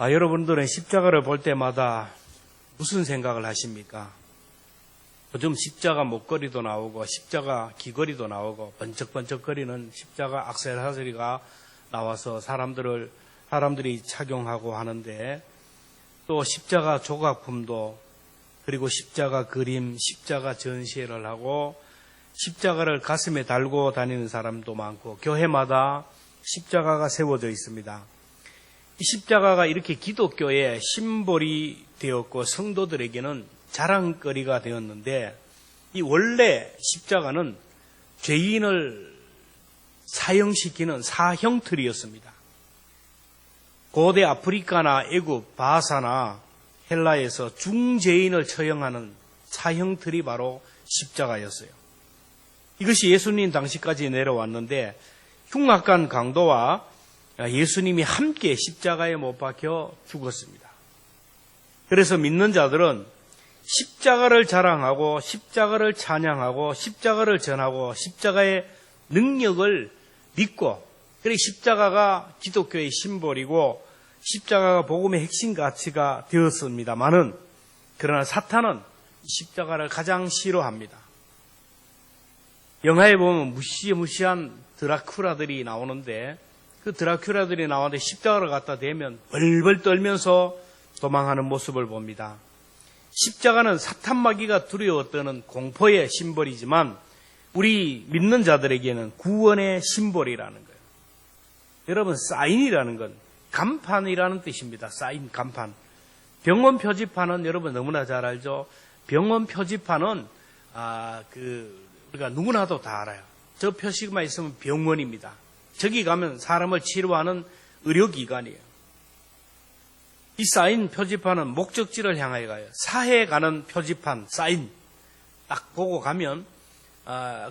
여러분들은 십자가를 볼 때마다 무슨 생각을 하십니까? 요즘 십자가 목걸이도 나오고 십자가 귀걸이도 나오고 번쩍번쩍거리는 십자가 액세서리가 나와서 사람들이 착용하고 하는데, 또 십자가 조각품도, 그리고 십자가 그림, 십자가 전시회를 하고 십자가를 가슴에 달고 다니는 사람도 많고, 교회마다 십자가가 세워져 있습니다. 이 십자가가 이렇게 기독교의 심볼이 되었고 성도들에게는 자랑거리가 되었는데, 이 원래 십자가는 죄인을 사형시키는 사형틀이었습니다. 고대 아프리카나 애굽, 바사나 헬라에서 중죄인을 처형하는 사형틀이 바로 십자가였어요. 이것이 예수님 당시까지 내려왔는데, 흉악한 강도와 예수님이 함께 십자가에 못 박혀 죽었습니다. 그래서 믿는 자들은 십자가를 자랑하고 십자가를 찬양하고 십자가를 전하고 십자가의 능력을 믿고, 그리고 십자가가 기독교의 심볼이고 십자가가 복음의 핵심 가치가 되었습니다만은, 그러나 사탄은 십자가를 가장 싫어합니다. 영화에 보면 무시무시한 드라큘라들이 나오는데, 그 드라큘라들이 나오는데 십자가를 갖다 대면 벌벌 떨면서 도망하는 모습을 봅니다. 십자가는 사탄 마귀가 두려워 떠는 공포의 심볼이지만 우리 믿는 자들에게는 구원의 심볼이라는 거예요. 여러분, 사인이라는 건 간판이라는 뜻입니다. 사인, 간판. 병원 표지판은 여러분 너무나 잘 알죠. 병원 표지판은 우리가 누구나도 다 알아요. 저 표시만 있으면 병원입니다. 저기 가면 사람을 치료하는 의료기관이에요. 이 사인 표지판은 목적지를 향하여 가요. 사해에 가는 표지판, 사인 딱 보고 가면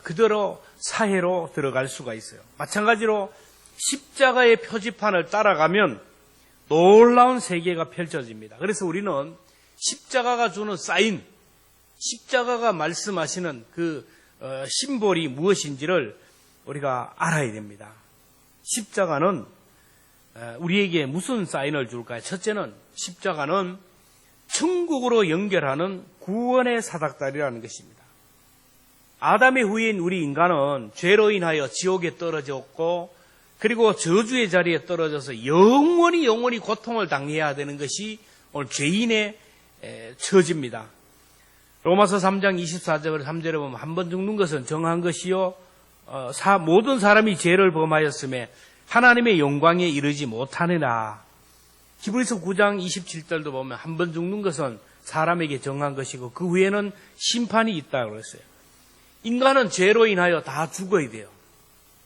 그대로 사해로 들어갈 수가 있어요. 마찬가지로 십자가의 표지판을 따라가면 놀라운 세계가 펼쳐집니다. 그래서 우리는 십자가가 주는 사인, 십자가가 말씀하시는 그 심볼이 무엇인지를 우리가 알아야 됩니다. 십자가는 우리에게 무슨 사인을 줄까요? 첫째는 십자가는 천국으로 연결하는 구원의 사닥다리라는 것입니다. 아담의 후예인 우리 인간은 죄로 인하여 지옥에 떨어졌고, 그리고 저주의 자리에 떨어져서 영원히 고통을 당해야 되는 것이 오늘 죄인의 처지입니다. 로마서 3장 24절 3절에 보면 한 번 죽는 것은 정한 것이요 모든 사람이 죄를 범하였음에 하나님의 영광에 이르지 못하느라. 히브리서 9장 27절도 보면 한 번 죽는 것은 사람에게 정한 것이고 그 후에는 심판이 있다고 그랬어요. 인간은 죄로 인하여 다 죽어야 돼요.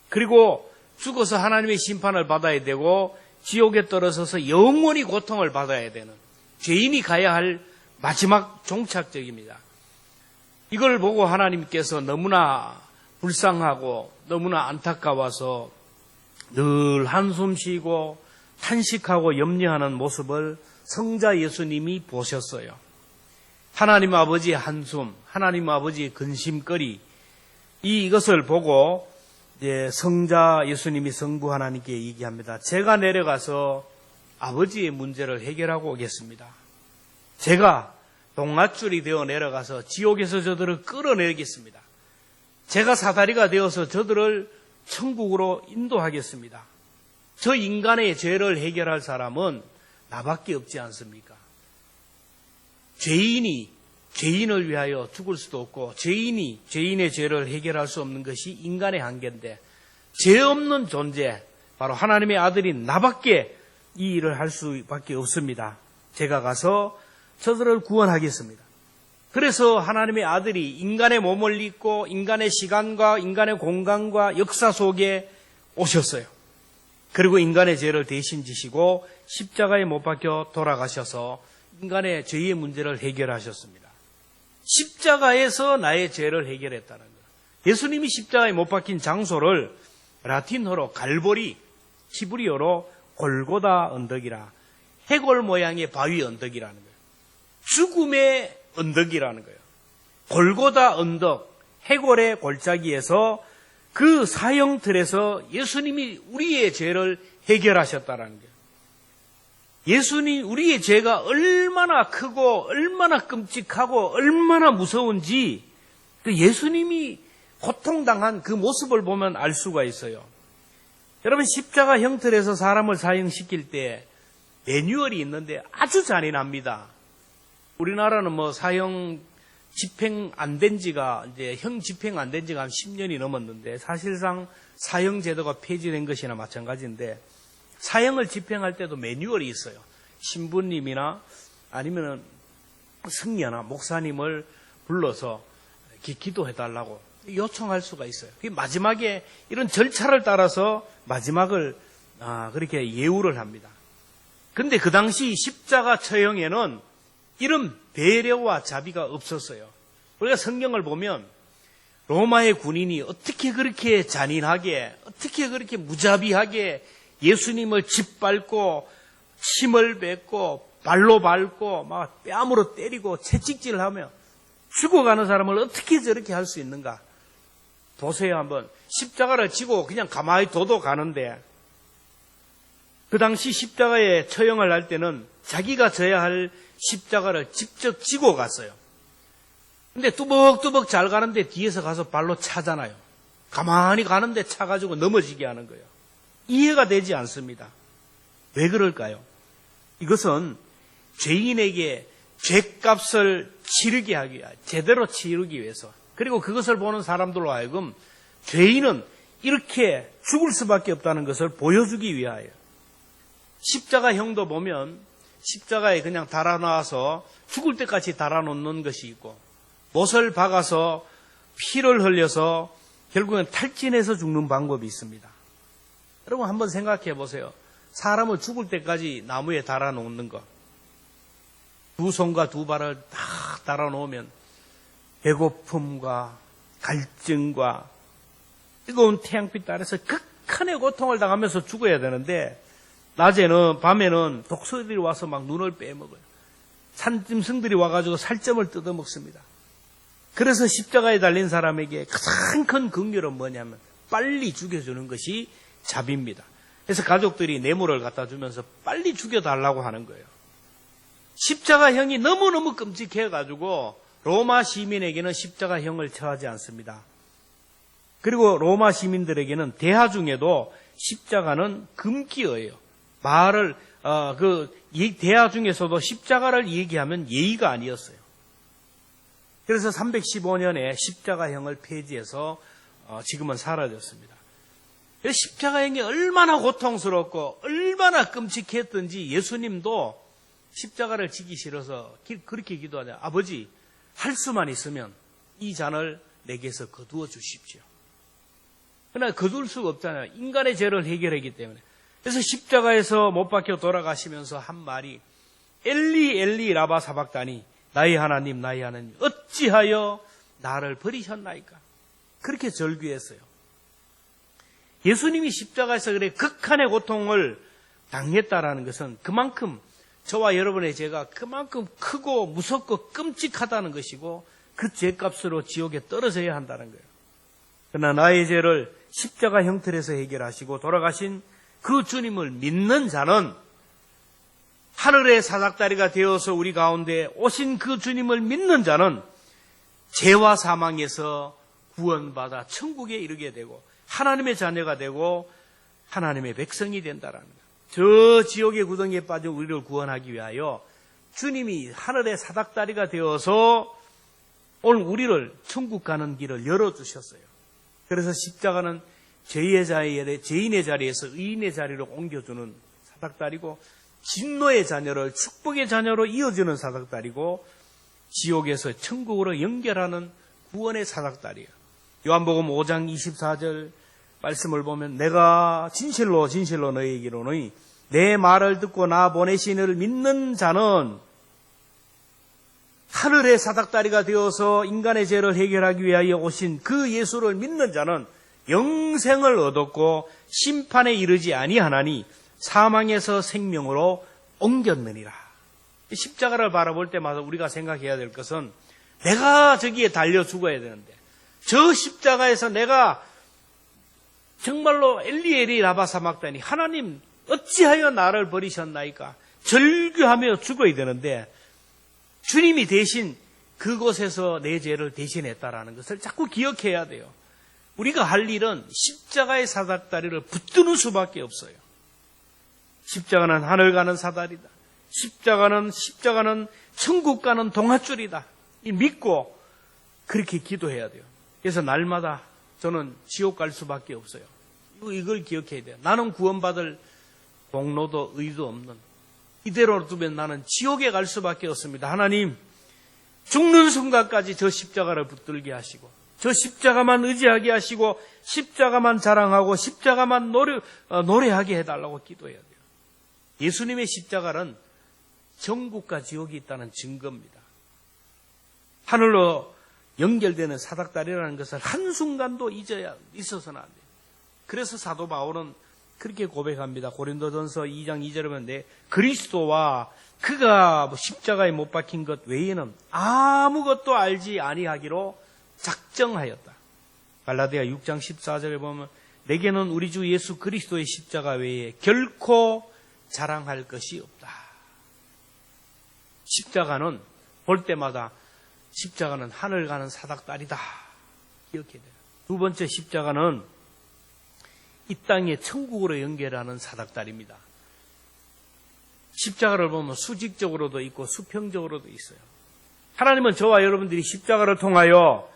그리고 죽어서 하나님의 심판을 받아야 되고 지옥에 떨어져서 영원히 고통을 받아야 되는 죄인이 가야 할 마지막 종착역입니다. 이걸 보고 하나님께서 너무나 불쌍하고 너무나 안타까워서 늘 한숨 쉬고 탄식하고 염려하는 모습을 성자 예수님이 보셨어요. 하나님 아버지의 한숨, 하나님 아버지의 근심거리, 이것을 보고 성자 예수님이 성부 하나님께 얘기합니다. 제가 내려가서 아버지의 문제를 해결하고 오겠습니다. 제가 동아줄이 되어 내려가서 지옥에서 저들을 끌어내겠습니다. 제가 사다리가 되어서 저들을 천국으로 인도하겠습니다. 저 인간의 죄를 해결할 사람은 나밖에 없지 않습니까? 죄인이 죄인을 위하여 죽을 수도 없고 죄인이 죄인의 죄를 해결할 수 없는 것이 인간의 한계인데, 죄 없는 존재, 바로 하나님의 아들인 나밖에 이 일을 할 수밖에 없습니다. 제가 가서 저들을 구원하겠습니다. 그래서 하나님의 아들이 인간의 몸을 입고 인간의 시간과 인간의 공간과 역사 속에 오셨어요. 그리고 인간의 죄를 대신 지시고 십자가에 못 박혀 돌아가셔서 인간의 죄의 문제를 해결하셨습니다. 십자가에서 나의 죄를 해결했다는 거예요. 예수님이 십자가에 못 박힌 장소를 라틴어로 갈보리, 히브리어로 골고다 언덕이라, 해골 모양의 바위 언덕이라는 거예요. 죽음의 언덕이라는 거예요. 골고다 언덕, 해골의 골짜기에서 그 사형틀에서 예수님이 우리의 죄를 해결하셨다는 거예요. 예수님, 우리의 죄가 얼마나 크고 얼마나 끔찍하고 얼마나 무서운지 그 예수님이 고통당한 그 모습을 보면 알 수가 있어요. 여러분, 십자가 형틀에서 사람을 사형시킬 때 매뉴얼이 있는데 아주 잔인합니다. 우리나라는 뭐 사형 집행 안 된 지가 이제 형 집행 안 된 지가 한 10년이 넘었는데 사실상 사형 제도가 폐지된 것이나 마찬가지인데 사형을 집행할 때도 매뉴얼이 있어요. 신부님이나 아니면 승려나 목사님을 불러서 이렇게 기도해달라고 요청할 수가 있어요. 마지막에 이런 절차를 따라서 마지막을 그렇게 예우를 합니다. 근데 그 당시 십자가 처형에는 이런 배려와 자비가 없었어요. 우리가 성경을 보면 로마의 군인이 어떻게 그렇게 잔인하게, 어떻게 그렇게 무자비하게 예수님을 짓밟고 침을 뱉고 발로 밟고 막 뺨으로 때리고 채찍질을 하며 죽어가는 사람을 어떻게 저렇게 할 수 있는가? 보세요 한번. 십자가를 지고 그냥 가만히 둬도 가는데 그 당시 십자가에 처형을 할 때는 자기가 져야 할 십자가를 직접 지고 갔어요. 근데 뚜벅뚜벅 잘 가는데 뒤에서 가서 발로 차잖아요. 가만히 가는데 차가지고 넘어지게 하는 거예요. 이해가 되지 않습니다. 왜 그럴까요? 이것은 죄인에게 죄값을 치르게 하기 위해, 제대로 치르기 위해서, 그리고 그것을 보는 사람들로 하여금 죄인은 이렇게 죽을 수밖에 없다는 것을 보여주기 위하여. 십자가형도 보면 십자가에 그냥 달아놔서 죽을 때까지 달아놓는 것이 있고, 못을 박아서 피를 흘려서 결국엔 탈진해서 죽는 방법이 있습니다. 여러분 한번 생각해 보세요. 사람을 죽을 때까지 나무에 달아놓는 것. 두 손과 두 발을 다 달아놓으면 배고픔과 갈증과 뜨거운 태양빛 아래서 극한의 고통을 당하면서 죽어야 되는데 낮에는, 밤에는 독소들이 와서 막 눈을 빼먹어요. 산짐승들이 와가지고 살점을 뜯어먹습니다. 그래서 십자가에 달린 사람에게 가장 큰 긍휼은 뭐냐면 빨리 죽여주는 것이 자비입니다. 그래서 가족들이 뇌물을 갖다 주면서 빨리 죽여달라고 하는 거예요. 십자가형이 너무너무 끔찍해가지고 로마 시민에게는 십자가형을 처하지 않습니다. 그리고 로마 시민들에게는 대화 중에도 십자가는 금기어예요. 대화 중에서도 십자가를 얘기하면 예의가 아니었어요. 그래서 315년에 십자가형을 폐지해서 지금은 사라졌습니다. 십자가형이 얼마나 고통스럽고 얼마나 끔찍했던지 예수님도 십자가를 지기 싫어서 그렇게 기도하자. 아버지, 할 수만 있으면 이 잔을 내게서 거두어 주십시오. 그러나 거둘 수가 없잖아요. 인간의 죄를 해결하기 때문에. 그래서 십자가에서 못 박혀 돌아가시면서 한 말이 엘리 엘리 라바 사박다니, 나의 하나님 나의 하나님 어찌하여 나를 버리셨나이까. 그렇게 절규했어요. 예수님이 십자가에서 그래 극한의 고통을 당했다라는 것은 그만큼 저와 여러분의 죄가 그만큼 크고 무섭고 끔찍하다는 것이고 그 죄값으로 지옥에 떨어져야 한다는 거예요. 그러나 나의 죄를 십자가 형틀에서 해결하시고 돌아가신 그 주님을 믿는 자는, 하늘의 사닥다리가 되어서 우리 가운데 오신 그 주님을 믿는 자는 죄와 사망에서 구원받아 천국에 이르게 되고 하나님의 자녀가 되고 하나님의 백성이 된다라는 거예요. 저 지옥의 구덩이에 빠진 우리를 구원하기 위하여 주님이 하늘의 사닥다리가 되어서 오늘 우리를 천국 가는 길을 열어주셨어요. 그래서 십자가는 죄인의 자리에서 의인의 자리로 옮겨주는 사닥다리고, 진노의 자녀를 축복의 자녀로 이어주는 사닥다리고, 지옥에서 천국으로 연결하는 구원의 사닥다리예요. 요한복음 5장 24절 말씀을 보면 내가 진실로 진실로 너희에게 이르노니 내 말을 듣고 나 보내신 이를 믿는 자는 하늘의 사닥다리가 되어서 인간의 죄를 해결하기 위하여 오신 그 예수를 믿는 자는 영생을 얻었고 심판에 이르지 아니하나니 사망에서 생명으로 옮겼느니라. 십자가를 바라볼 때마다 우리가 생각해야 될 것은 내가 저기에 달려 죽어야 되는데 저 십자가에서 내가 정말로 엘리 엘리 라바 사막다니, 하나님 어찌하여 나를 버리셨나이까, 절규하며 죽어야 되는데 주님이 대신 그곳에서 내 죄를 대신했다라는 것을 자꾸 기억해야 돼요. 우리가 할 일은 십자가의 사닥다리를 붙드는 수밖에 없어요. 십자가는 하늘 가는 사다리다. 십자가는 천국 가는 동아줄이다. 이 믿고 그렇게 기도해야 돼요. 그래서 날마다 저는 지옥 갈 수밖에 없어요. 이걸 기억해야 돼요. 나는 구원받을 공로도 의도 없는, 이대로 두면 나는 지옥에 갈 수밖에 없습니다. 하나님, 죽는 순간까지 저 십자가를 붙들게 하시고, 저 십자가만 의지하게 하시고, 십자가만 자랑하고 십자가만 노래하게 해달라고 기도해야 돼요. 예수님의 십자가는 천국과 지옥이 있다는 증거입니다. 하늘로 연결되는 사닥다리라는 것을 한순간도 있어서는 안 돼요. 그래서 사도 바울은 그렇게 고백합니다. 고린도전서 2장 2절에 보면 그리스도와 그가 십자가에 못 박힌 것 외에는 아무것도 알지 아니하기로 작정하였다. 갈라디아 6장 14절에 보면 내게는 우리 주 예수 그리스도의 십자가 외에 결코 자랑할 것이 없다. 십자가는 볼 때마다 십자가는 하늘 가는 사닥다리다. 기억해야 돼요. 두 번째 십자가는 이 땅에 천국으로 연결하는 사닥다리입니다. 십자가를 보면 수직적으로도 있고 수평적으로도 있어요. 하나님은 저와 여러분들이 십자가를 통하여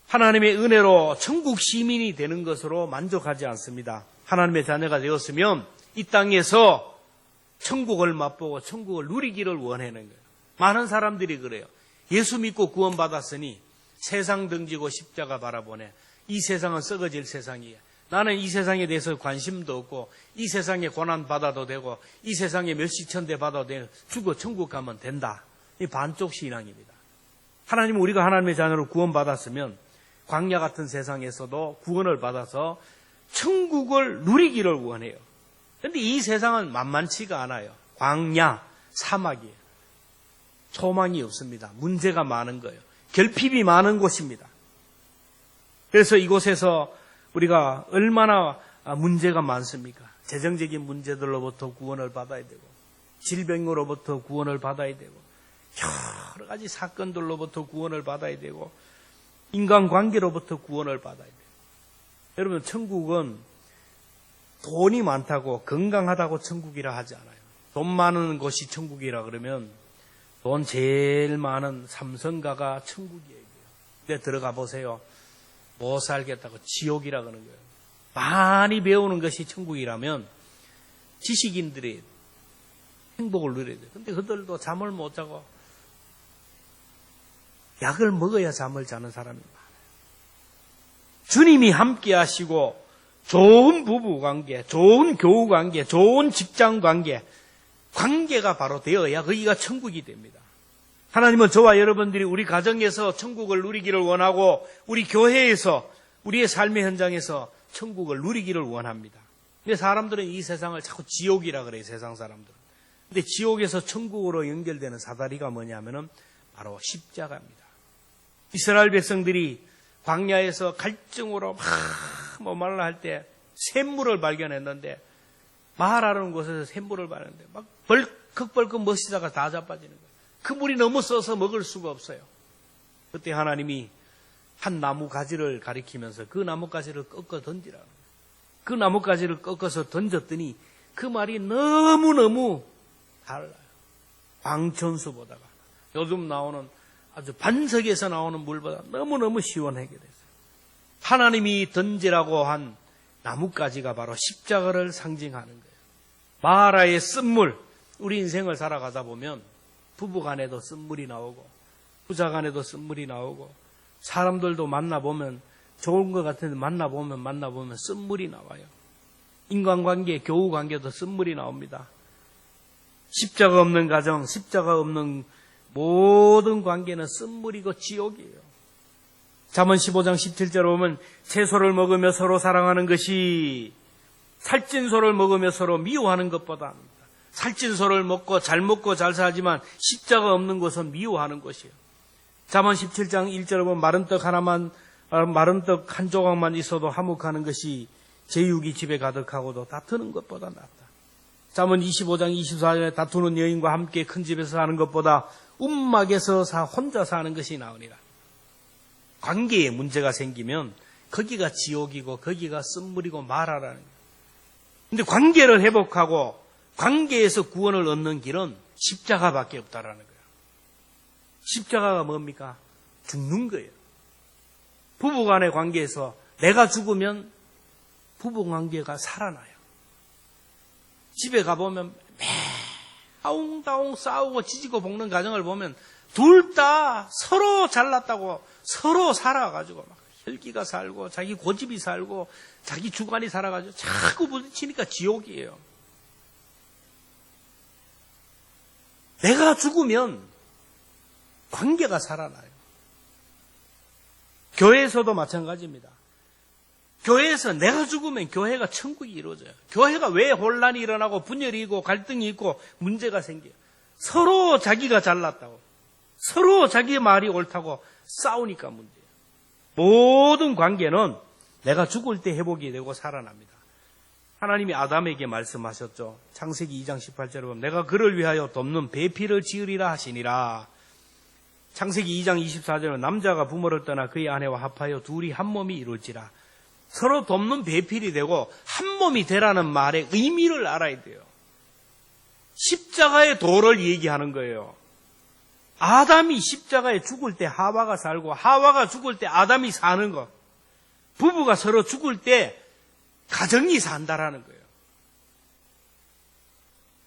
하나님의 은혜로 천국 시민이 되는 것으로 만족하지 않습니다. 하나님의 자녀가 되었으면 이 땅에서 천국을 맛보고 천국을 누리기를 원하는 거예요. 많은 사람들이 그래요. 예수 믿고 구원받았으니 세상 등지고 십자가 바라보네. 이 세상은 썩어질 세상이에요. 나는 이 세상에 대해서 관심도 없고 이 세상에 고난 받아도 되고 이 세상에 멸시천대 받아도 되고 죽어 천국 가면 된다. 이 반쪽 신앙입니다. 하나님은 우리가 하나님의 자녀로 구원받았으면 광야 같은 세상에서도 구원을 받아서 천국을 누리기를 원해요. 그런데 이 세상은 만만치가 않아요. 광야, 사막이에요. 소망이 없습니다. 문제가 많은 거예요. 결핍이 많은 곳입니다. 그래서 이곳에서 우리가 얼마나 문제가 많습니까? 재정적인 문제들로부터 구원을 받아야 되고 질병으로부터 구원을 받아야 되고 여러 가지 사건들로부터 구원을 받아야 되고 인간관계로부터 구원을 받아야 돼요. 여러분, 천국은 돈이 많다고 건강하다고 천국이라 하지 않아요. 돈 많은 곳이 천국이라 그러면 돈 제일 많은 삼성가가 천국이에요. 근데 들어가 보세요. 못 살겠다고 지옥이라 그러는 거예요. 많이 배우는 것이 천국이라면 지식인들이 행복을 누려야 돼요. 근데 그들도 잠을 못 자고 약을 먹어야 잠을 자는 사람이 많아요. 주님이 함께 하시고 좋은 부부관계, 좋은 교우관계, 좋은 직장관계, 관계가 바로 되어야 거기가 천국이 됩니다. 하나님은 저와 여러분들이 우리 가정에서 천국을 누리기를 원하고 우리 교회에서 우리의 삶의 현장에서 천국을 누리기를 원합니다. 근데 사람들은 이 세상을 자꾸 지옥이라 그래요. 세상 사람들은. 근데 지옥에서 천국으로 연결되는 사다리가 뭐냐면은 바로 십자가입니다. 이스라엘 백성들이 광야에서 갈증으로 막 말라 할 때 샘물을 발견했는데 마하라는 곳에서 샘물을 발견했는데 막 벌컥벌컥 멋지다가 다 자빠지는 거예요. 그 물이 너무 써서 먹을 수가 없어요. 그때 하나님이 한 나무 가지를 가리키면서 그 나무 가지를 꺾어 던지라고. 그 나무 가지를 꺾어서 던졌더니 그 말이 너무너무 달라요. 광천수보다가 요즘 나오는 아주 반석에서 나오는 물보다 너무너무 시원하게 됐어요. 하나님이 던지라고 한 나뭇가지가 바로 십자가를 상징하는 거예요. 마하라의 쓴물, 우리 인생을 살아가다 보면 부부간에도 쓴물이 나오고 부자간에도 쓴물이 나오고 사람들도 만나보면 좋은 것 같은데 만나보면 쓴물이 나와요. 인간관계, 교우관계도 쓴물이 나옵니다. 십자가 없는 가정, 십자가 없는 모든 관계는 쓴물이고 지옥이에요. 잠언 15장 17절에 보면 채소를 먹으며 서로 사랑하는 것이 살찐 소를 먹으며 서로 미워하는 것보다 살찐 소를 먹고 잘 살지만 십자가 없는 것은 미워하는 것이에요. 잠언 17장 1절에 보면 마른 떡 한 조각만 있어도 화목하는 것이 제육이 집에 가득하고도 다투는 것보다 낫다. 잠언 25장 24절에 다투는 여인과 함께 큰 집에서 사는 것보다 움막에서 혼자 사는 것이 나으니라. 관계에 문제가 생기면 거기가 지옥이고 거기가 쓴물이고 말하라는 거예요. 근데 관계를 회복하고 관계에서 구원을 얻는 길은 십자가밖에 없다라는 거예요. 십자가가 뭡니까? 죽는 거예요. 부부간의 관계에서 내가 죽으면 부부관계가 살아나요. 집에 가보면 아웅다웅 싸우고 지지고 볶는 가정을 보면 둘 다 서로 잘났다고 서로 살아가지고 막 혈기가 살고 자기 고집이 살고 자기 주관이 살아가지고 자꾸 부딪히니까 지옥이에요. 내가 죽으면 관계가 살아나요. 교회에서도 마찬가지입니다. 교회에서 내가 죽으면 교회가 천국이 이루어져요. 교회가 왜 혼란이 일어나고 분열이 있고 갈등이 있고 문제가 생겨요? 서로 자기가 잘났다고 서로 자기 말이 옳다고 싸우니까 문제예요. 모든 관계는 내가 죽을 때 회복이 되고 살아납니다. 하나님이 아담에게 말씀하셨죠. 창세기 2장 18절에 보면 내가 그를 위하여 돕는 배필을 지으리라 하시니라. 창세기 2장 24절은 남자가 부모를 떠나 그의 아내와 합하여 둘이 한 몸이 이룰지라. 서로 돕는 배필이 되고 한 몸이 되라는 말의 의미를 알아야 돼요. 십자가의 도를 얘기하는 거예요. 아담이 십자가에 죽을 때 하와가 살고 하와가 죽을 때 아담이 사는 것. 부부가 서로 죽을 때 가정이 산다라는 거예요.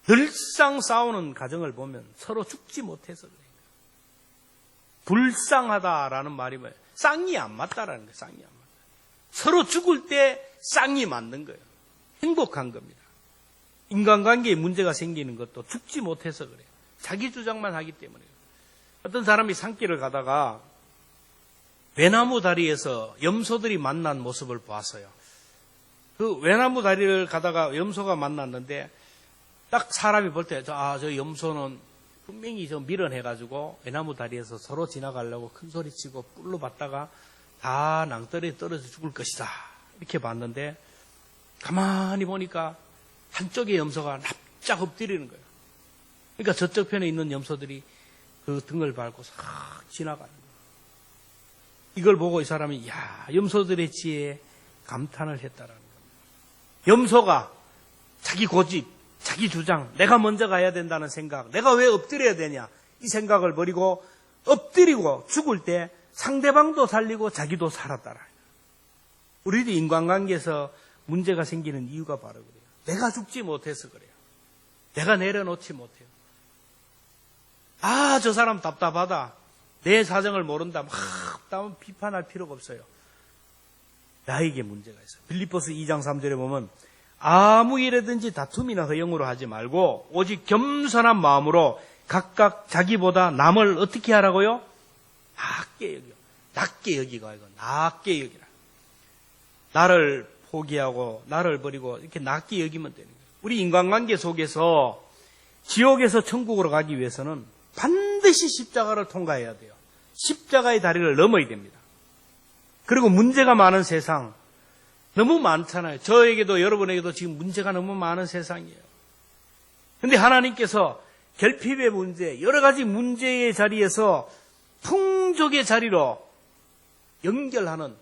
늘상 싸우는 가정을 보면 서로 죽지 못해서 그래요. 불쌍하다라는 말이 뭐예요? 쌍이 안 맞다라는 거예요. 쌍이 안 맞다. 서로 죽을 때 쌍이 맞는 거예요. 행복한 겁니다. 인간관계에 문제가 생기는 것도 죽지 못해서 그래요. 자기 주장만 하기 때문에요. 어떤 사람이 산길을 가다가 외나무 다리에서 염소들이 만난 모습을 봤어요. 그 외나무 다리를 가다가 염소가 만났는데 딱 사람이 볼 때 저 염소는 분명히 저 밀어내가지고 외나무 다리에서 서로 지나가려고 큰 소리 치고 뿔로 받다가 다 낭떠러지에 떨어져 죽을 것이다. 이렇게 봤는데 가만히 보니까 한쪽의 염소가 납작 엎드리는 거예요. 그러니까 저쪽 편에 있는 염소들이 그 등을 밟고 싹 지나가는 거예요. 이걸 보고 이 사람이 염소들의 지혜에 감탄을 했다라는 겁니다. 염소가 자기 고집, 자기 주장, 내가 먼저 가야 된다는 생각, 내가 왜 엎드려야 되냐 이 생각을 버리고 엎드리고 죽을 때 상대방도 살리고 자기도 살았다라. 우리도 인간관계에서 문제가 생기는 이유가 바로 그래요. 내가 죽지 못해서 그래요. 내가 내려놓지 못해요. 저 사람 답답하다. 내 사정을 모른다. 막 비판할 필요가 없어요. 나에게 문제가 있어요. 빌립보서 2장 3절에 보면 아무 일에든지 다툼이나 허영으로 하지 말고 오직 겸손한 마음으로 각각 자기보다 남을 어떻게 하라고요? 낮게 여기요. 낮게 여기가 아니고 낮게 여기라. 나를 포기하고 나를 버리고 이렇게 낮게 여기면 되는 거예요. 우리 인간관계 속에서 지옥에서 천국으로 가기 위해서는 반드시 십자가를 통과해야 돼요. 십자가의 다리를 넘어야 됩니다. 그리고 문제가 많은 세상 너무 많잖아요. 저에게도 여러분에게도 지금 문제가 너무 많은 세상이에요. 그런데 하나님께서 결핍의 문제, 여러 가지 문제의 자리에서 풍족의 자리로 연결하는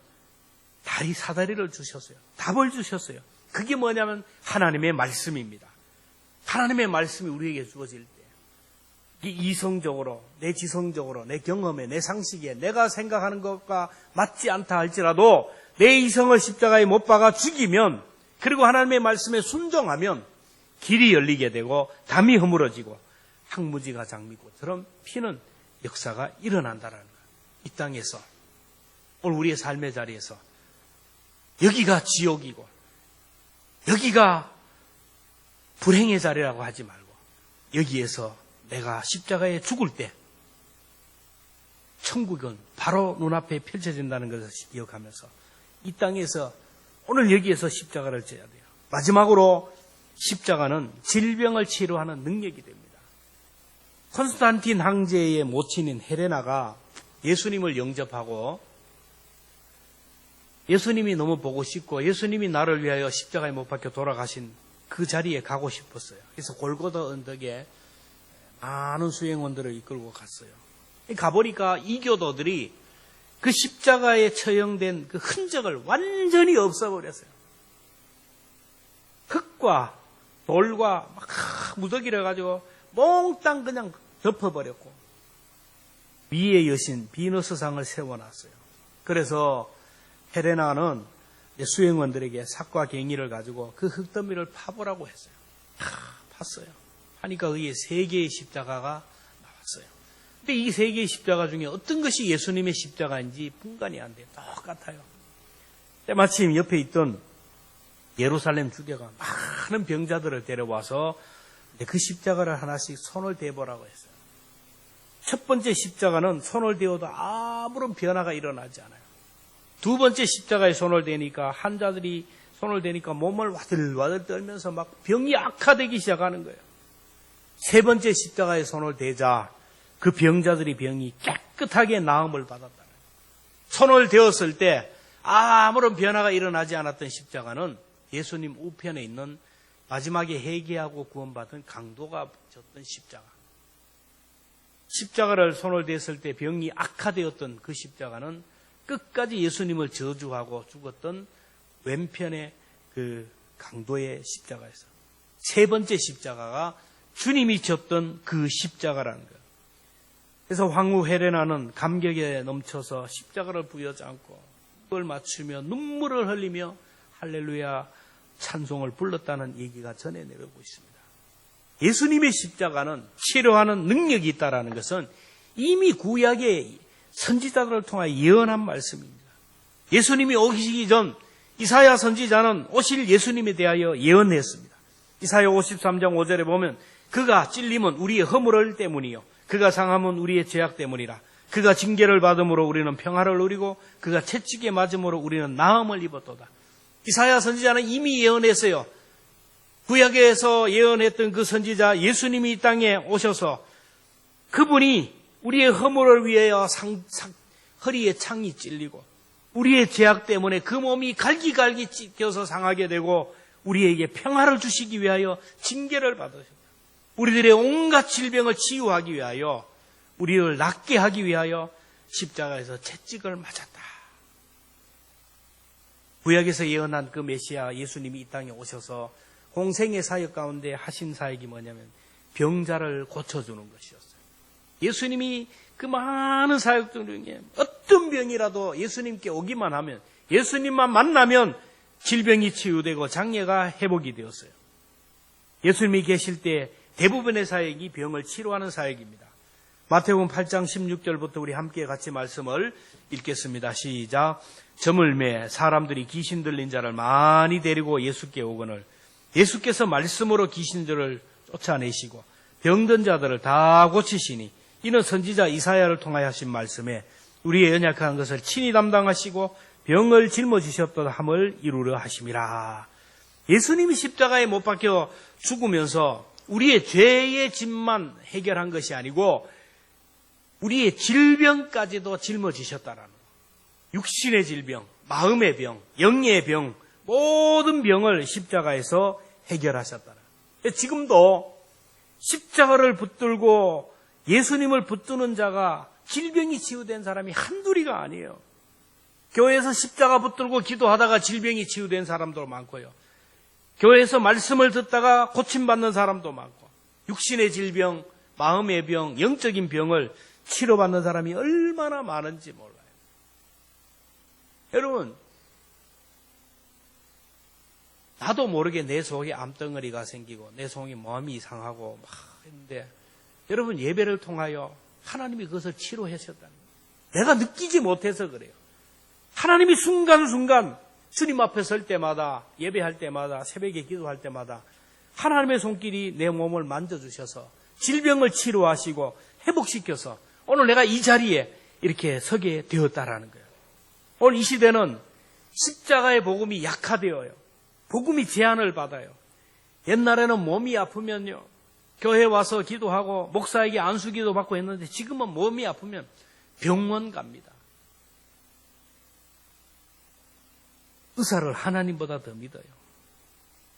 다리 사다리를 주셨어요. 답을 주셨어요. 그게 뭐냐면 하나님의 말씀입니다. 하나님의 말씀이 우리에게 주어질 때 이성적으로, 내 지성적으로, 내 경험에, 내 상식에 내가 생각하는 것과 맞지 않다 할지라도 내 이성을 십자가에 못 박아 죽이면, 그리고 하나님의 말씀에 순종하면 길이 열리게 되고 담이 허물어지고 항무지가 장미꽃처럼 피는 역사가 일어난다는 거예요. 이 땅에서, 오늘 우리의 삶의 자리에서 여기가 지옥이고 여기가 불행의 자리라고 하지 말고 여기에서 내가 십자가에 죽을 때 천국은 바로 눈앞에 펼쳐진다는 것을 기억하면서 이 땅에서 오늘 여기에서 십자가를 져야 돼요. 마지막으로 십자가는 질병을 치료하는 능력이 됩니다. 콘스탄틴 황제의 모친인 헬레나가 예수님을 영접하고 예수님이 너무 보고 싶고 예수님이 나를 위하여 십자가에 못 박혀 돌아가신 그 자리에 가고 싶었어요. 그래서 골고다 언덕에 많은 수행원들을 이끌고 갔어요. 가보니까 이교도들이 그 십자가에 처형된 그 흔적을 완전히 없애버렸어요. 흙과 돌과 막 무더기를 가지고 몽땅 그냥 덮어버렸고 위의 여신 비너스상을 세워놨어요. 그래서 헬레나는 수행원들에게 삭과 갱이를 가지고 그 흙더미를 파보라고 했어요. 팠어요. 하니까 의에 3개의 십자가가 나왔어요. 근데 이 3개의 십자가 중에 어떤 것이 예수님의 십자가인지 분간이 안 돼요. 똑같아요. 마침 옆에 있던 예루살렘 주교가 많은 병자들을 데려와서 그 십자가를 하나씩 손을 대보라고 했어요. 첫 번째 십자가는 손을 대어도 아무런 변화가 일어나지 않아요. 두 번째 십자가에 손을 대니까 환자들이 손을 대니까 몸을 와들와들 떨면서 막 병이 악화되기 시작하는 거예요. 세 번째 십자가에 손을 대자 그 병자들이 병이 깨끗하게 나음을 받았다. 손을 대었을 때 아무런 변화가 일어나지 않았던 십자가는 예수님 우편에 있는 마지막에 회개하고 구원받은 강도가 졌던 십자가. 십자가를 손을 댔을 때 병이 악화되었던 그 십자가는 끝까지 예수님을 저주하고 죽었던 왼편의 그 강도의 십자가에서 세 번째 십자가가 주님이 졌던 그 십자가라는 거예요. 그래서 황후 헬레나는 감격에 넘쳐서 십자가를 부여지 않고 그걸 맞추며 눈물을 흘리며 할렐루야 찬송을 불렀다는 얘기가 전해 내려오고 있습니다. 예수님의 십자가는 치료하는 능력이 있다는 것은 이미 구약의 선지자들을 통하여 예언한 말씀입니다. 예수님이 오시기 전 이사야 선지자는 오실 예수님에 대하여 예언했습니다. 이사야 53장 5절에 보면 그가 찔림은 우리의 허물 때문이요 그가 상함은 우리의 죄악 때문이라. 그가 징계를 받음으로 우리는 평화를 누리고 그가 채찍에 맞음으로 우리는 나음을 입었도다. 이사야 선지자는 이미 예언했어요. 구약에서 예언했던 그 선지자 예수님이 이 땅에 오셔서 그분이 우리의 허물을 위하여 허리에 창이 찔리고 우리의 죄악 때문에 그 몸이 갈기갈기 찢겨서 상하게 되고 우리에게 평화를 주시기 위하여 징계를 받으셨다. 우리들의 온갖 질병을 치유하기 위하여 우리를 낫게 하기 위하여 십자가에서 채찍을 맞았다. 구약에서 예언한 그 메시아 예수님이 이 땅에 오셔서 공생의 사역 가운데 하신 사역이 뭐냐면 병자를 고쳐주는 것이었어요. 예수님이 그 많은 사역들 중에 어떤 병이라도 예수님께 오기만 하면 예수님만 만나면 질병이 치유되고 장애가 회복이 되었어요. 예수님이 계실 때 대부분의 사역이 병을 치료하는 사역입니다. 마태복음 8장 16절부터 우리 함께 같이 말씀을 읽겠습니다. 시작. 저물매 사람들이 귀신 들린 자를 많이 데리고 예수께 오거늘 예수께서 말씀으로 귀신들을 쫓아내시고 병든 자들을 다 고치시니 이는 선지자 이사야를 통하여 하신 말씀에 우리의 연약한 것을 친히 담당하시고 병을 짊어지셨다 함을 이루려 하심이라. 예수님이 십자가에 못 박혀 죽으면서 우리의 죄의 짐만 해결한 것이 아니고 우리의 질병까지도 짊어지셨다라는 거예요. 육신의 질병, 마음의 병, 영의 병, 모든 병을 십자가에서 해결하셨다는 거예요. 지금도 십자가를 붙들고 예수님을 붙드는 자가 질병이 치유된 사람이 한둘이가 아니에요. 교회에서 십자가 붙들고 기도하다가 질병이 치유된 사람도 많고요. 교회에서 말씀을 듣다가 고침받는 사람도 많고 육신의 질병, 마음의 병, 영적인 병을 치료받는 사람이 얼마나 많은지 몰라요. 여러분, 나도 모르게 내 속에 암덩어리가 생기고 내 속에 마음이 이상하고 막 했는데 여러분 예배를 통하여 하나님이 그것을 치료하셨다는 거예요. 내가 느끼지 못해서 그래요. 하나님이 순간순간 주님 앞에 설 때마다 예배할 때마다 새벽에 기도할 때마다 하나님의 손길이 내 몸을 만져주셔서 질병을 치료하시고 회복시켜서 오늘 내가 이 자리에 이렇게 서게 되었다라는 거예요. 오늘 이 시대는 십자가의 복음이 약화되어요. 복음이 제한을 받아요. 옛날에는 몸이 아프면요 교회 와서 기도하고 목사에게 안수기도 받고 했는데 지금은 몸이 아프면 병원 갑니다. 의사를 하나님보다 더 믿어요.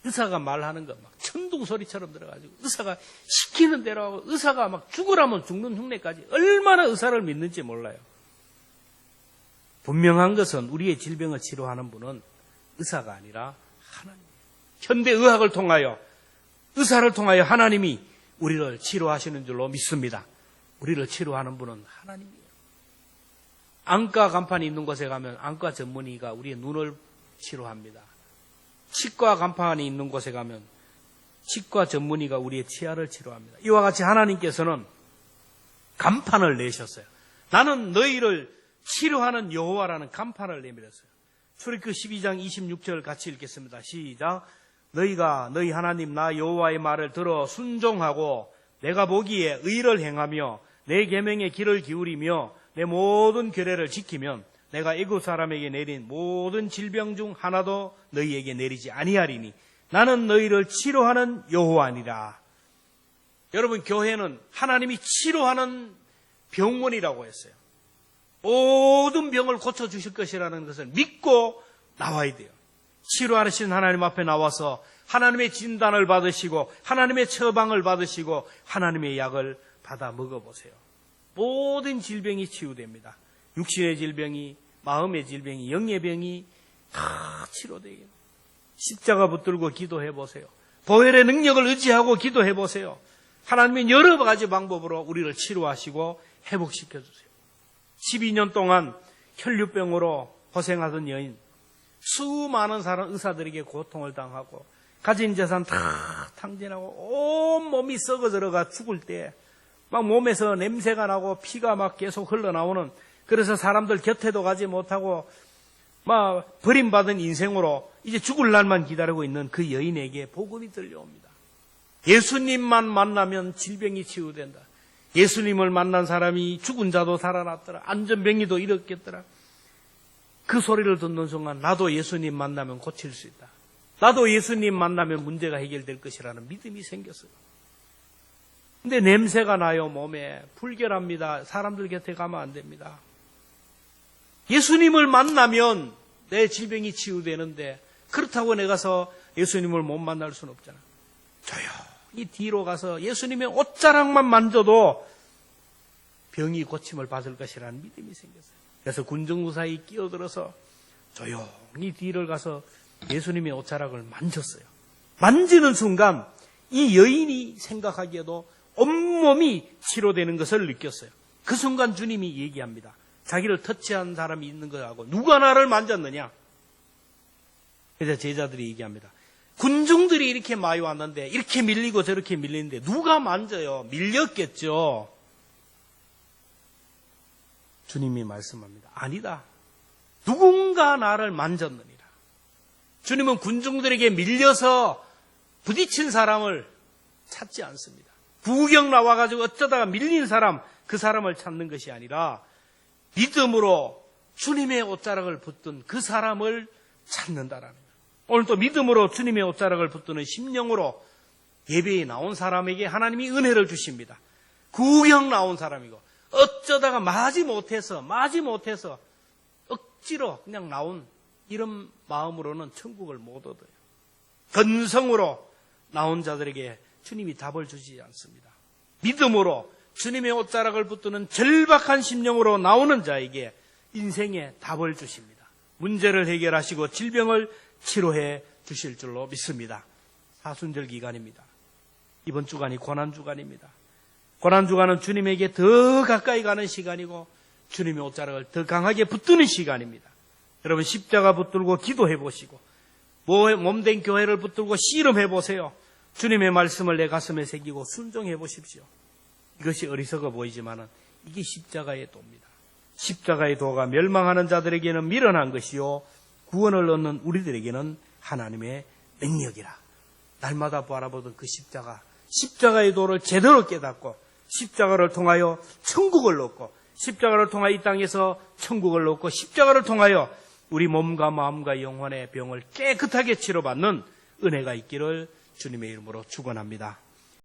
의사가 말하는 거 막 천둥 소리처럼 들어가지고 의사가 시키는 대로 하고 의사가 막 죽으라면 죽는 흉내까지 얼마나 의사를 믿는지 몰라요. 분명한 것은 우리의 질병을 치료하는 분은 의사가 아니라 하나님이에요. 현대의학을 통하여 의사를 통하여 하나님이 우리를 치료하시는 줄로 믿습니다. 우리를 치료하는 분은 하나님이에요. 안과 간판이 있는 곳에 가면 안과 전문의가 우리의 눈을 치료합니다. 치과 간판이 있는 곳에 가면 치과 전문의가 우리의 치아를 치료합니다. 이와 같이 하나님께서는 간판을 내셨어요. 나는 너희를 치료하는 여호와라는 간판을 내밀었어요. 출애굽기 12장 26절 같이 읽겠습니다. 시작. 너희가 너희 하나님 나 여호와의 말을 들어 순종하고 내가 보기에 의를 행하며 내 계명의 길을 기울이며 내 모든 규례를 지키면 내가 애굽 사람에게 내린 모든 질병 중 하나도 너희에게 내리지 아니하리니 나는 너희를 치료하는 여호와니라. 여러분, 교회는 하나님이 치료하는 병원이라고 했어요. 모든 병을 고쳐주실 것이라는 것을 믿고 나와야 돼요. 치료하시는 하나님 앞에 나와서 하나님의 진단을 받으시고 하나님의 처방을 받으시고 하나님의 약을 받아 먹어보세요. 모든 질병이 치유됩니다. 육신의 질병이, 마음의 질병이, 영의 병이 다 치료돼요. 십자가 붙들고 기도해보세요. 보혈의 능력을 의지하고 기도해보세요. 하나님은 여러 가지 방법으로 우리를 치료하시고 회복시켜주세요. 12년 동안 혈류병으로 고생하던 여인, 수많은 사람 의사들에게 고통을 당하고 가진 재산 다 탕진하고 온 몸이 썩어 들어가 죽을 때 막 몸에서 냄새가 나고 피가 막 계속 흘러나오는, 그래서 사람들 곁에도 가지 못하고 막 버림받은 인생으로 이제 죽을 날만 기다리고 있는 그 여인에게 복음이 들려옵니다. 예수님만 만나면 질병이 치유된다. 예수님을 만난 사람이 죽은 자도 살아났더라. 안전병이도 일었겠더라. 그 소리를 듣는 순간 나도 예수님 만나면 고칠 수 있다. 나도 예수님 만나면 문제가 해결될 것이라는 믿음이 생겼어요. 근데 냄새가 나요, 몸에. 불결합니다. 사람들 곁에 가면 안 됩니다. 예수님을 만나면 내 질병이 치유되는데 그렇다고 내가서 예수님을 못 만날 수는 없잖아. 조용히 뒤로 가서 예수님의 옷자락만 만져도 병이 고침을 받을 것이라는 믿음이 생겼어요. 그래서 군중무사히 끼어들어서 조용히 뒤를 가서 예수님의 옷자락을 만졌어요. 만지는 순간 이 여인이 생각하기에도 온몸이 치료되는 것을 느꼈어요. 그 순간 주님이 얘기합니다. 자기를 터치한 사람이 있는 거하고 누가 나를 만졌느냐? 그래서 제자들이 얘기합니다. 군중들이 이렇게 많이 왔는데 이렇게 밀리고 저렇게 밀리는데 누가 만져요? 밀렸겠죠. 주님이 말씀합니다. 아니다. 누군가 나를 만졌느니라. 주님은 군중들에게 밀려서 부딪힌 사람을 찾지 않습니다. 구경 나와가지고 어쩌다가 밀린 사람, 그 사람을 찾는 것이 아니라 믿음으로 주님의 옷자락을 붙든 그 사람을 찾는다라는 거예요. 오늘 또 믿음으로 주님의 옷자락을 붙드는 심령으로 예배에 나온 사람에게 하나님이 은혜를 주십니다. 구경 나온 사람이고 어쩌다가 마지 못해서 억지로 그냥 나온 이런 마음으로는 천국을 못 얻어요. 건성으로 나온 자들에게 주님이 답을 주지 않습니다. 믿음으로 주님의 옷자락을 붙드는 절박한 심령으로 나오는 자에게 인생의 답을 주십니다. 문제를 해결하시고 질병을 치료해 주실 줄로 믿습니다. 사순절 기간입니다. 이번 주간이 고난주간입니다. 고난주간은 주님에게 더 가까이 가는 시간이고 주님의 옷자락을 더 강하게 붙드는 시간입니다. 여러분, 십자가 붙들고 기도해 보시고 몸된 교회를 붙들고 씨름해 보세요. 주님의 말씀을 내 가슴에 새기고 순종해 보십시오. 이것이 어리석어 보이지만 이게 십자가의 도입니다. 십자가의 도가 멸망하는 자들에게는 미련한 것이요 구원을 얻는 우리들에게는 하나님의 능력이라. 날마다 바라보던 그 십자가의 도를 제대로 깨닫고 십자가를 통하여 천국을 얻고 십자가를 통하여 이 땅에서 천국을 얻고 십자가를 통하여 우리 몸과 마음과 영혼의 병을 깨끗하게 치료받는 은혜가 있기를 주님의 이름으로 축원합니다.